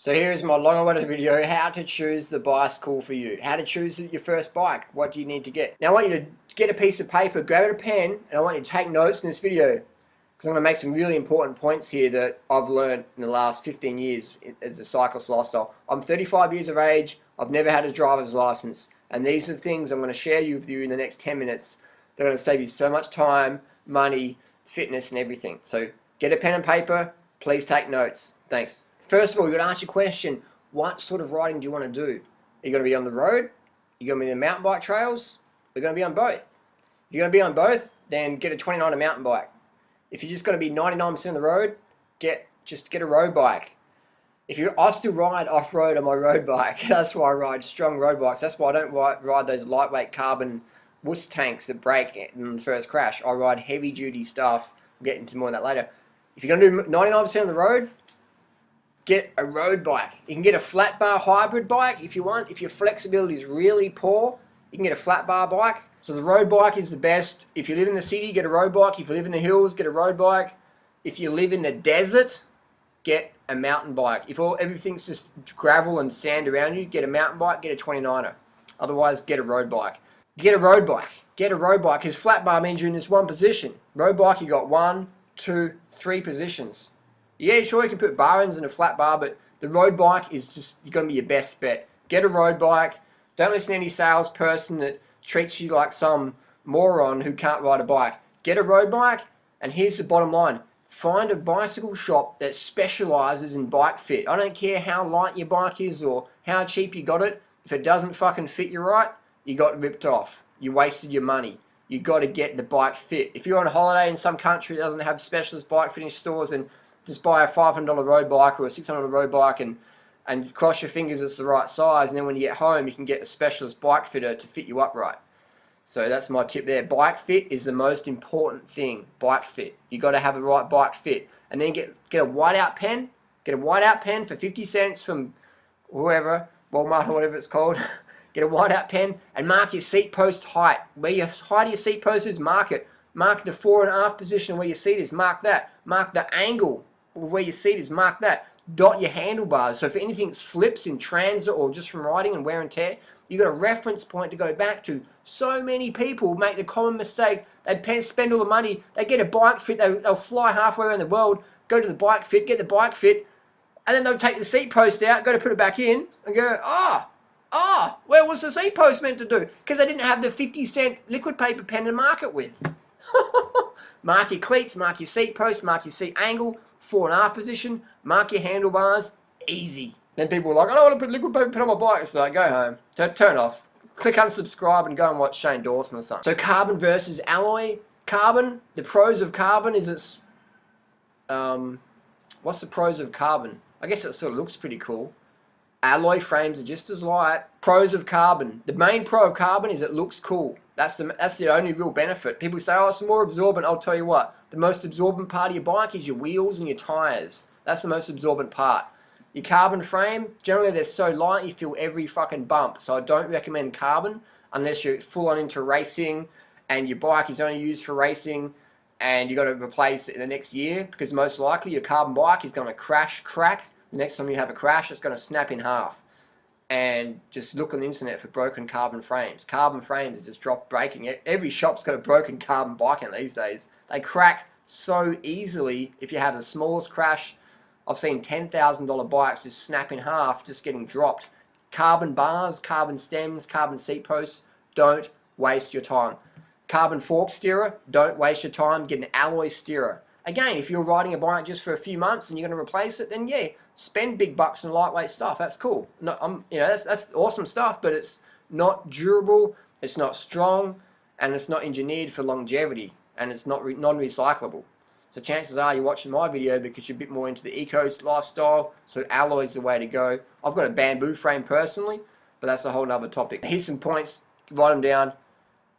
So here is my long-awaited video, how to choose the bicycle for you. How to choose your first bike. What do you need to get? Now I want you to get a piece of paper, grab a pen, and I want you to take notes in this video. Because I'm going to make some really important points here that I've learned in the last 15 years as a cyclist lifestyle. I'm 35 years of age, I've never had a driver's license. And these are the things I'm going to share with you in the next 10 minutes. They're going to save you so much time, money, fitness and everything. So get a pen and paper, please take notes. Thanks. First of all, you've got to ask your question, what sort of riding do you want to do? Are you going to be on the road? Are you going to be in the mountain bike trails? We're going to be on both. If you're going to be on both, then get a 29er mountain bike. If you're just going to be 99% on the road, just get a road bike. I still ride off-road on my road bike. That's why I ride strong road bikes. That's why I don't ride those lightweight carbon wuss tanks that break in the first crash. I ride heavy-duty stuff. We'll get into more of that later. If you're going to do 99% on the road, get a road bike. You can get a flat bar hybrid bike if you want. If your flexibility is really poor, you can get a flat bar bike. So the road bike is the best. If you live in the city, get a road bike. If you live in the hills, get a road bike. If you live in the desert, get a mountain bike. If everything's just gravel and sand around you, get a mountain bike, get a 29er. Otherwise, get a road bike. Get a road bike. Get a road bike, because flat bar means you're in this one position. Road bike, you got 1, 2, 3 positions. Yeah, sure, you can put bar ends in a flat bar, but the road bike is just, you're going to be your best bet. Get a road bike. Don't listen to any salesperson that treats you like some moron who can't ride a bike. Get a road bike, and here's the bottom line. Find a bicycle shop that specializes in bike fit. I don't care how light your bike is or how cheap you got it. If it doesn't fucking fit you right, you got ripped off. You wasted your money. You got to get the bike fit. If you're on holiday in some country that doesn't have specialist bike fitting stores, then just buy a $500 road bike or a $600 road bike and cross your fingers it's the right size, and then when you get home you can get a specialist bike fitter to fit you up right. So that's my tip there. Bike fit is the most important thing. Bike fit. You got to have the right bike fit. And then get a whiteout pen. Get a whiteout pen for 50 cents from whoever, Walmart or whatever it's called. Get a whiteout pen and mark your seat post height. Where your height of your seat post is, mark it. Mark the 4.5 position where your seat is, mark that. Mark the angle where your seat is, mark that. Dot your handlebars. So if anything slips in transit or just from riding and wear and tear, you got a reference point to go back to. So many people make the common mistake. They spend all the money. They get a bike fit. They'll fly halfway around the world, go to the bike fit, get the bike fit, and then they'll take the seat post out, go to put it back in, and go, where was the seat post meant to do? Because they didn't have the 50-cent liquid paper pen to mark it with. Mark your cleats, mark your seat post, mark your seat angle, 4.5 position, mark your handlebars, easy. Then people are like, I don't want to put liquid paper pen on my bike. It's like, go home, turn off, click unsubscribe and go and watch Shane Dawson or something. So carbon versus alloy. Carbon, the pros of carbon is it's, what's the pros of carbon? I guess it sort of looks pretty cool. Alloy frames are just as light. Pros of carbon. The main pro of carbon is it looks cool. That's the only real benefit. People say, oh, it's more absorbent. I'll tell you what. The most absorbent part of your bike is your wheels and your tyres. That's the most absorbent part. Your carbon frame, generally they're so light you feel every fucking bump. So I don't recommend carbon unless you're full on into racing and your bike is only used for racing and you've got to replace it in the next year, because most likely your carbon bike is going to crack. The next time you have a crash, it's going to snap in half. And just look on the internet for broken carbon frames. Carbon frames are just breaking. Every shop's got a broken carbon bike in these days. They crack so easily. If you have the smallest crash, I've seen $10,000 bikes just snap in half, just getting dropped. Carbon bars, carbon stems, carbon seat posts, don't waste your time. Carbon fork steerer, don't waste your time. Get an alloy steerer. Again, if you're riding a bike just for a few months and you're going to replace it, then yeah, spend big bucks on lightweight stuff. That's cool. That's awesome stuff, but it's not durable, it's not strong, and it's not engineered for longevity, and it's not non-recyclable. So chances are you're watching my video because you're a bit more into the eco lifestyle, so alloy is the way to go. I've got a bamboo frame personally, but that's a whole other topic. Here's some points, write them down.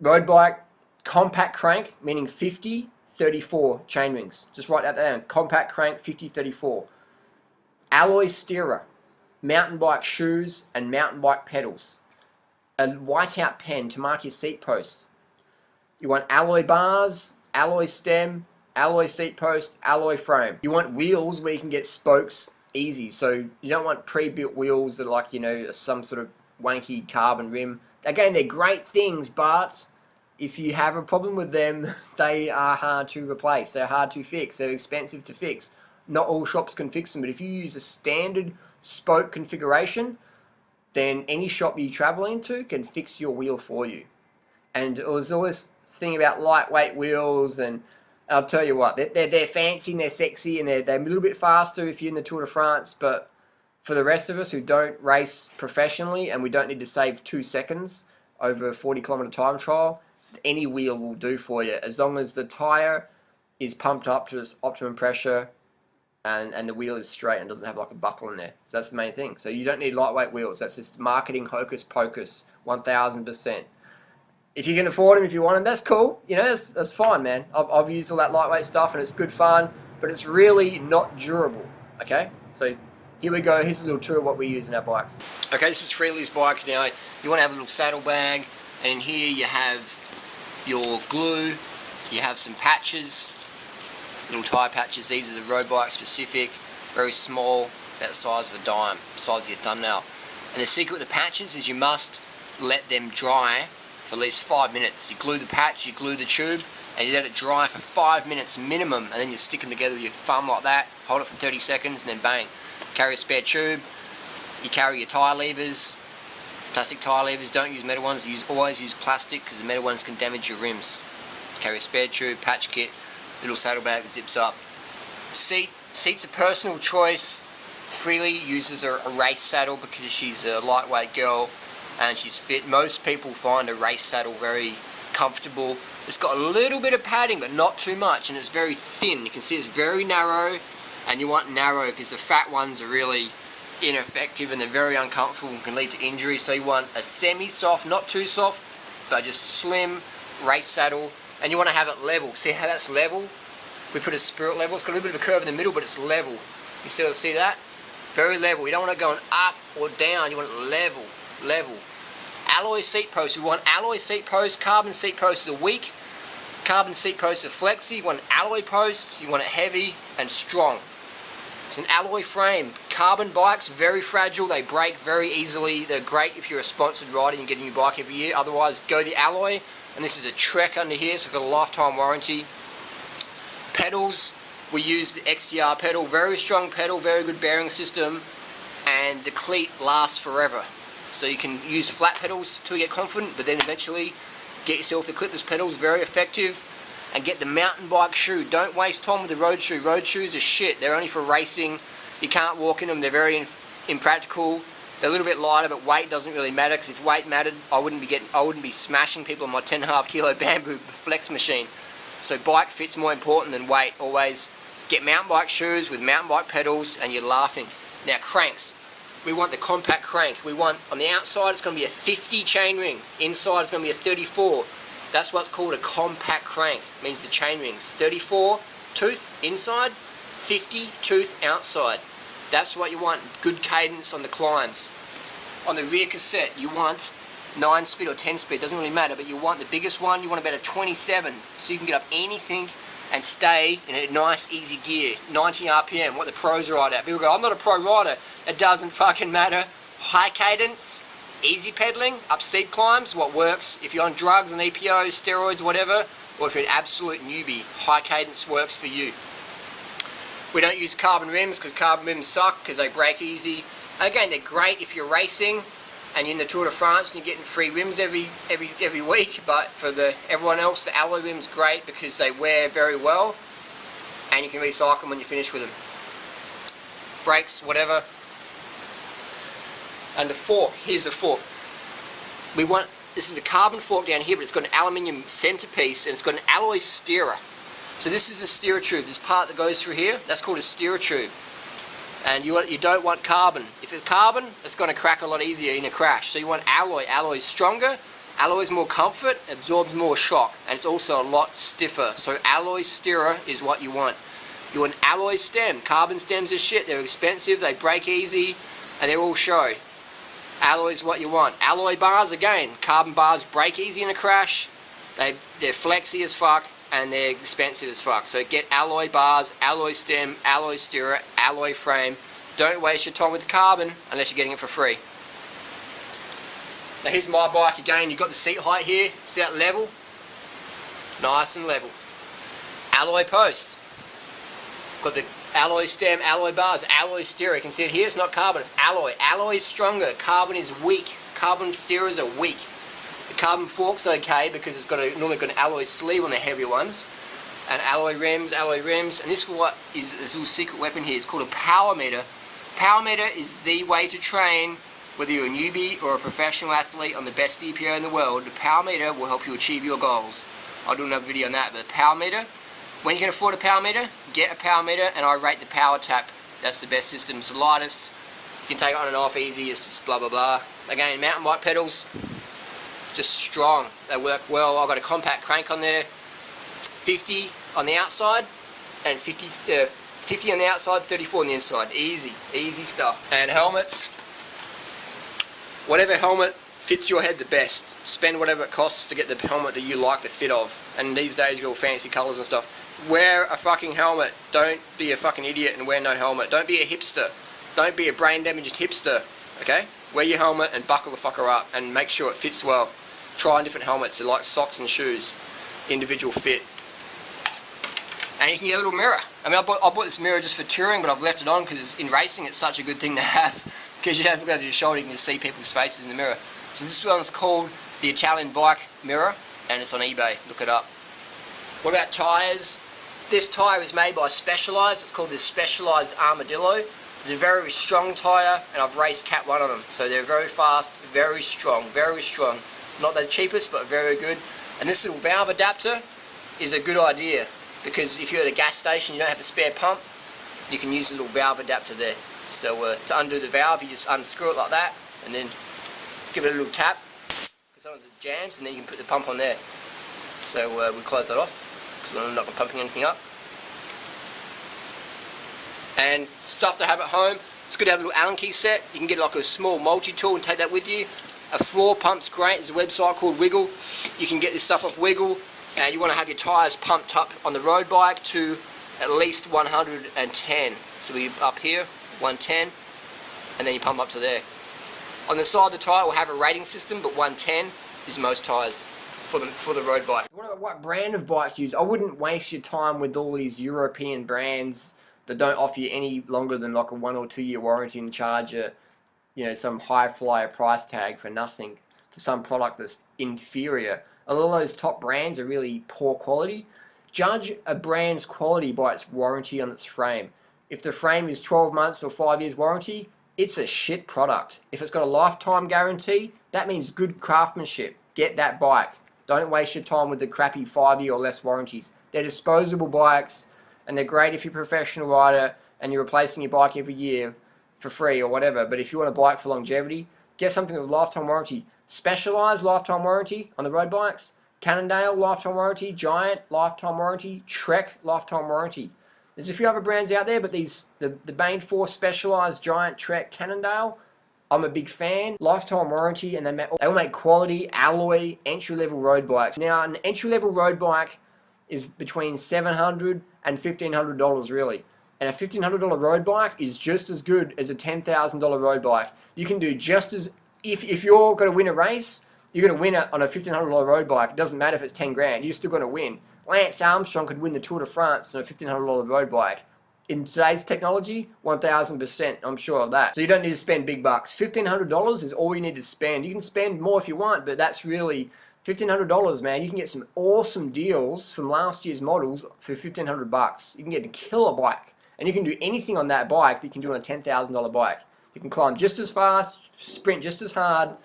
Road bike, compact crank, meaning 50-34 chain rings. Just write that down. Compact crank, 50-34. Alloy steerer, mountain bike shoes and mountain bike pedals. A whiteout pen to mark your seat posts. You want alloy bars, alloy stem, alloy seat post, alloy frame. You want wheels where you can get spokes easy. So you don't want pre-built wheels that are like, you know, some sort of wanky carbon rim. Again, they're great things, but if you have a problem with them, they are hard to replace. They're hard to fix. They're expensive to fix. Not all shops can fix them, but if you use a standard spoke configuration, then any shop you travel into can fix your wheel for you. And there's all this thing about lightweight wheels, and I'll tell you what, they're fancy and they're sexy and they're a little bit faster if you're in the Tour de France, but for the rest of us who don't race professionally and we don't need to save 2 seconds over a 40-kilometer time trial, any wheel will do for you, as long as the tyre is pumped up to its optimum pressure and the wheel is straight and doesn't have like a buckle in there. So that's the main thing. So you don't need lightweight wheels. That's just marketing hocus pocus, 1000%. If you can afford them, if you want them, that's cool. You know, that's fine, man. I've used all that lightweight stuff and it's good fun, but it's really not durable, okay? So here we go. Here's a little tour of what we use in our bikes. Okay, this is Freely's bike now. You want to have a little saddlebag, and in here you have your glue, you have some patches, little tyre patches. These are the road bike specific, very small, about the size of a dime, the size of your thumbnail. And the secret with the patches is you must let them dry for at least 5 minutes. You glue the patch, you glue the tube, and you let it dry for 5 minutes minimum, and then you stick them together with your thumb like that, hold it for 30 seconds, and then bang. Carry a spare tube, you carry your tyre levers, plastic tyre levers, don't use metal ones, always use plastic because the metal ones can damage your rims. Carry a spare tube, patch kit, little saddlebag that zips up. Seat's a personal choice. Freely uses a race saddle because she's a lightweight girl and she's fit. Most people find a race saddle very comfortable. It's got a little bit of padding but not too much, and it's very thin. You can see it's very narrow, and you want narrow because the fat ones are really ineffective and they're very uncomfortable and can lead to injury. So you want a semi-soft, not too soft, but just slim race saddle, and you want to have it level. See how that's level? We put a spirit level. It's got a little bit of a curve in the middle, but it's level. You still see that? Very level. You don't want it going up or down. You want it level, level. Alloy seat posts. We want alloy seat posts. Carbon seat posts are weak. Carbon seat posts are flexy. You want alloy posts. You want it heavy and strong. It's an alloy frame. Carbon bikes, very fragile. They break very easily. They're great if you're a sponsored rider and you get a new bike every year. Otherwise, go the alloy. And this is a Trek under here, so it's got a lifetime warranty. Pedals, we use the XDR pedal. Very strong pedal, very good bearing system. And the cleat lasts forever. So you can use flat pedals to get confident, but then eventually get yourself the clipless pedals, very effective. And get the mountain bike shoe. Don't waste time with the road shoe. Road shoes are shit. They're only for racing. You can't walk in them. They're very impractical. They're a little bit lighter, but weight doesn't really matter. Because if weight mattered, I wouldn't be smashing people on my 10.5 kilo bamboo flex machine. So bike fit's more important than weight. Always get mountain bike shoes with mountain bike pedals, and you're laughing. Now cranks. We want the compact crank. We want on the outside it's going to be a 50 chainring. Inside it's going to be a 34. That's what's called a compact crank. It means the chain rings. 34 tooth inside, 50 tooth outside. That's what you want. Good cadence on the climbs. On the rear cassette, you want 9 speed or 10 speed. Doesn't really matter, but you want the biggest one. You want about a 27, so you can get up anything and stay in a nice, easy gear. 90 RPM, what the pros ride at. People go, I'm not a pro rider. It doesn't fucking matter. High cadence. Easy pedaling, up steep climbs, what works. If you're on drugs and EPO, steroids, whatever, or if you're an absolute newbie, high cadence works for you. We don't use carbon rims because carbon rims suck because they break easy. Again, they're great if you're racing and you're in the Tour de France and you're getting free rims every week, but for everyone else, the alloy rim's great because they wear very well and you can recycle them when you finish with them. Brakes, whatever. And the fork, here's the fork. This is a carbon fork down here, but it's got an aluminium centerpiece and it's got an alloy steerer. So this is a steerer tube. This part that goes through here, that's called a steerer tube. And you don't want carbon. If it's carbon, it's going to crack a lot easier in a crash. So you want alloy. Alloy is stronger, alloy is more comfort, absorbs more shock, and it's also a lot stiffer. So alloy steerer is what you want. You want alloy stem. Carbon stems are shit. They're expensive, they break easy, and they're all show. Alloy is what you want. Alloy bars, again, carbon bars break easy in a crash. They're flexy as fuck and they're expensive as fuck. So get alloy bars, alloy stem, alloy steerer, alloy frame. Don't waste your time with carbon unless you're getting it for free. Now here's my bike again. You've got the seat height here. See that level? Nice and level. Alloy post. Got the alloy stem, alloy bars, alloy steer. You can see it here. It's not carbon, it's alloy. Alloy is stronger. Carbon is weak. Carbon steerers are weak. The carbon fork's okay because it's got normally got an alloy sleeve on the heavier ones. And alloy rims, and this is what is this little secret weapon here. It's called a power meter. Power meter is the way to train, whether you're a newbie or a professional athlete on the best DPO in the world. The power meter will help you achieve your goals. I'll do another video on that, but the power meter, when you can afford a power meter, get a power meter, and I rate the power tap. That's the best system. It's the lightest. You can take it on and off easy. It's just blah blah blah. Again, mountain bike pedals, just strong. They work well. I've got a compact crank on there, 50 on the outside, and 50 on the outside, 34 on the inside. Easy, easy stuff. And helmets. Whatever helmet fits your head the best. Spend whatever it costs to get the helmet that you like the fit of. And these days you got all fancy colours and stuff. Wear a fucking helmet. Don't be a fucking idiot and wear no helmet. Don't be a hipster. Don't be a brain damaged hipster. Okay? Wear your helmet and buckle the fucker up and make sure it fits well. Try on different helmets. They're like socks and shoes. Individual fit. And you can get a little mirror. I mean, I bought this mirror just for touring, but I've left it on because in racing it's such a good thing to have. Because you don't have to go to your shoulder, you can just see people's faces in the mirror. So this one's called the Italian bike mirror, and it's on eBay. Look it up. What about tyres? This tyre is made by Specialized. It's called the Specialized Armadillo. It's a very strong tyre, and I've raced Cat 1 on them. So they're very fast, very strong, very strong. Not the cheapest, but very good. And this little valve adapter is a good idea, because if you're at a gas station, you don't have a spare pump, you can use the little valve adapter there. So to undo the valve, you just unscrew it like that, and then give it a little tap, because sometimes it jams, and then you can put the pump on there. So we close that off, because we're not pumping anything up. And stuff to have at home, it's good to have a little Allen key set. You can get like a small multi-tool and take that with you. A floor pump's great. There's a website called Wiggle. You can get this stuff off Wiggle, and you want to have your tyres pumped up on the road bike to at least 110. So we're up here, 110, and then you pump up to there. On the side of the tyre, we'll have a rating system, but 110 is most tyres for the road bike. What brand of bikes you use? I wouldn't waste your time with all these European brands that don't offer you any longer than like a 1 or 2 year warranty and charge a, you know, some high flyer price tag for nothing for some product that's inferior. A lot of those top brands are really poor quality. Judge a brand's quality by its warranty on its frame. If the frame is 12 months or 5 years warranty, it's a shit product. If it's got a lifetime guarantee, that means good craftsmanship. Get that bike. Don't waste your time with the crappy 5-year or less warranties. They're disposable bikes, and they're great if you're a professional rider and you're replacing your bike every year for free or whatever. But if you want a bike for longevity, get something with a lifetime warranty. Specialized lifetime warranty on the road bikes. Cannondale lifetime warranty. Giant lifetime warranty. Trek lifetime warranty. There's a few other brands out there, but the main four, Specialized, Giant, Trek, Cannondale, I'm a big fan. Lifetime warranty, and they all make quality alloy entry-level road bikes. Now, an entry-level road bike is between $700 and $1,500 really. And a $1,500 road bike is just as good as a $10,000 road bike. You can do just as, if you're going to win a race, you're going to win it on a $1,500 road bike. It doesn't matter if it's 10 grand, you're still going to win. Lance Armstrong could win the Tour de France on a $1,500 road bike. In today's technology, 1,000%, I'm sure of that. So you don't need to spend big bucks. $1,500 is all you need to spend. You can spend more if you want, but that's really $1,500, man. You can get some awesome deals from last year's models for 1,500 bucks. You can get a killer bike, and you can do anything on that bike that you can do on a $10,000 bike. You can climb just as fast, sprint just as hard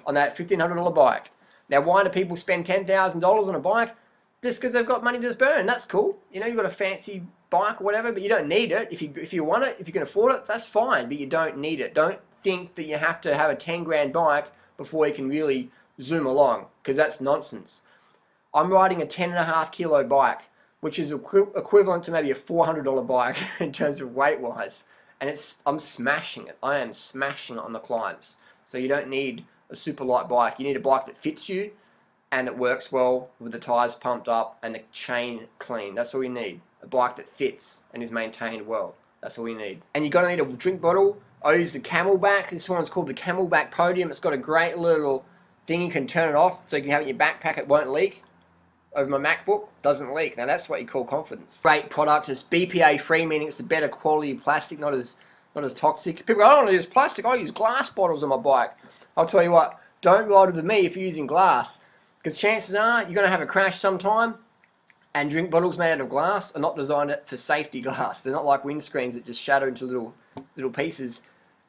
on that $1,500 bike. Now, why do people spend $10,000 on a bike? Just because they've got money to burn. That's cool. You know, you've got a fancy bike or whatever, but you don't need it. If you want it, if you can afford it, that's fine, but you don't need it. Don't think that you have to have a 10 grand bike before you can really zoom along, because that's nonsense. I'm riding a 10.5 kilo bike, which is equivalent to maybe a $400 bike in terms of weight wise, and I'm smashing it. I am smashing it on the climbs. So you don't need a super light bike. You need a bike that fits you and that works well with the tires pumped up and the chain clean. That's all you need. A bike that fits and is maintained well. That's all you need. And you're going to need a drink bottle. I use the Camelback. This one's called the Camelback Podium. It's got a great little thing you can turn it off so you can have it in your backpack. It won't leak. Over my MacBook, doesn't leak. Now that's what you call confidence. Great product. It's BPA free, meaning it's a better quality plastic, not as toxic. People go, I don't use plastic, I use glass bottles on my bike. I'll tell you what, don't ride with me if you're using glass, because chances are you're going to have a crash sometime, and drink bottles made out of glass are not designed for safety glass. They're not like windscreens that just shatter into little pieces.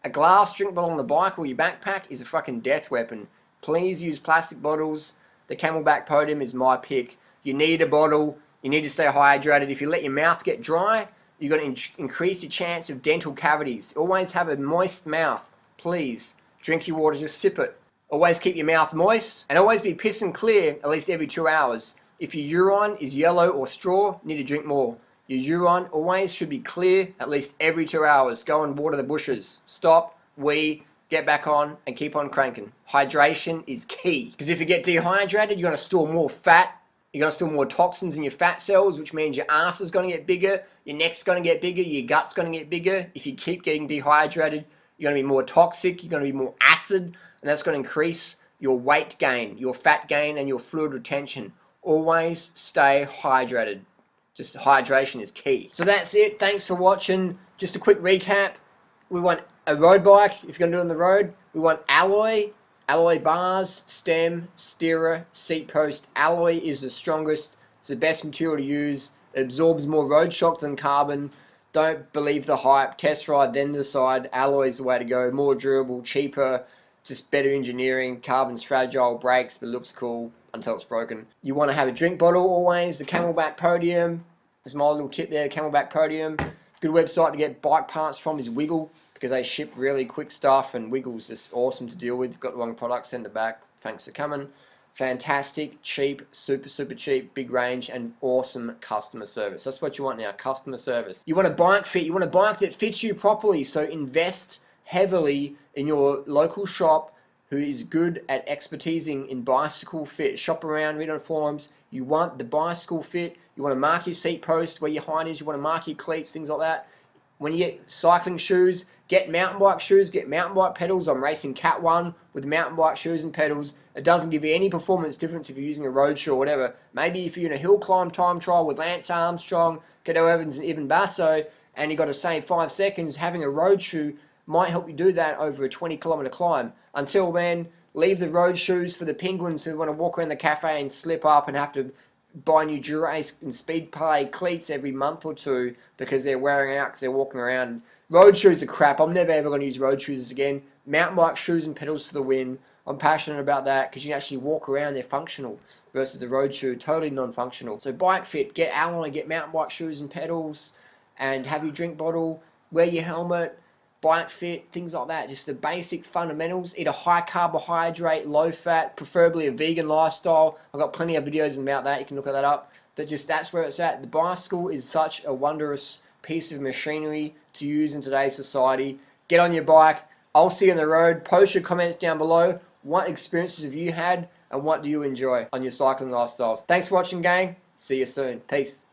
A glass drink bottle on the bike or your backpack is a fucking death weapon. Please use plastic bottles. The Camelback Podium is my pick. You need a bottle. You need to stay hydrated. If you let your mouth get dry, you're going to increase your chance of dental cavities. Always have a moist mouth. Please. Drink your water. Just sip it. Always keep your mouth moist. And always be piss and clear at least every 2 hours. If your urine is yellow or straw, you need to drink more. Your urine always should be clear at least every 2 hours. Go and water the bushes. Stop. Wee. Get back on and keep on cranking. Hydration is key. Because if you get dehydrated, you're going to store more fat. You're going to store more toxins in your fat cells, which means your ass is going to get bigger, your neck's going to get bigger, your gut's going to get bigger. If you keep getting dehydrated, you're going to be more toxic, you're going to be more acid, and that's going to increase your weight gain, your fat gain, and your fluid retention. Always stay hydrated. Just hydration is key. So that's it. Thanks for watching. Just a quick recap. We want a road bike, if you're going to do it on the road. We want alloy bars, stem, steerer, seat post. Alloy is the strongest. It's the best material to use. It absorbs more road shock than carbon. Don't believe the hype. Test ride, then decide. Alloy is the way to go. More durable, cheaper, just better engineering. Carbon's fragile, breaks, but looks cool until it's broken. You want to have a drink bottle always. The Camelback Podium is my little tip there. Camelback Podium. Good website to get bike parts from is Wiggle, because they ship really quick stuff, and Wiggle's just awesome to deal with. Got the wrong product, send it back. Thanks for coming. Fantastic, cheap, super cheap, big range, and awesome customer service. That's what you want now, customer service. You want a bike fit. You want a bike that fits you properly, so invest heavily in your local shop who is good at expertising in bicycle fit. Shop around, read on forums. You want the bicycle fit. You want to mark your seat post where your height is. You want to mark your cleats, things like that. When you get cycling shoes, get mountain bike shoes, get mountain bike pedals. I'm racing Cat 1 with mountain bike shoes and pedals. It doesn't give you any performance difference if you're using a road shoe or whatever. Maybe if you're in a hill climb time trial with Lance Armstrong, Cato Evans and Evan Basso, and you've got to save 5 seconds, having a road shoe might help you do that over a 20-kilometer climb. Until then, leave the road shoes for the penguins who want to walk around the cafe and slip up and have to buy new Durace and Speed Play cleats every month or two because they're wearing out because they're walking around. Road shoes are crap. I'm never ever going to use road shoes again. Mountain bike shoes and pedals for the win. I'm passionate about that because you can actually walk around. They're functional versus the road shoe, totally non-functional. So bike fit, get alloy, get mountain bike shoes and pedals, and have your drink bottle, wear your helmet, bike fit, things like that. Just the basic fundamentals. Eat a high carbohydrate, low fat, preferably a vegan lifestyle. I've got plenty of videos about that. You can look at that up. But just that's where it's at. The bicycle is such a wondrous piece of machinery to use in today's society. Get on your bike. I'll see you on the road. Post your comments down below. What experiences have you had and what do you enjoy on your cycling lifestyles? Thanks for watching, gang. See you soon. Peace.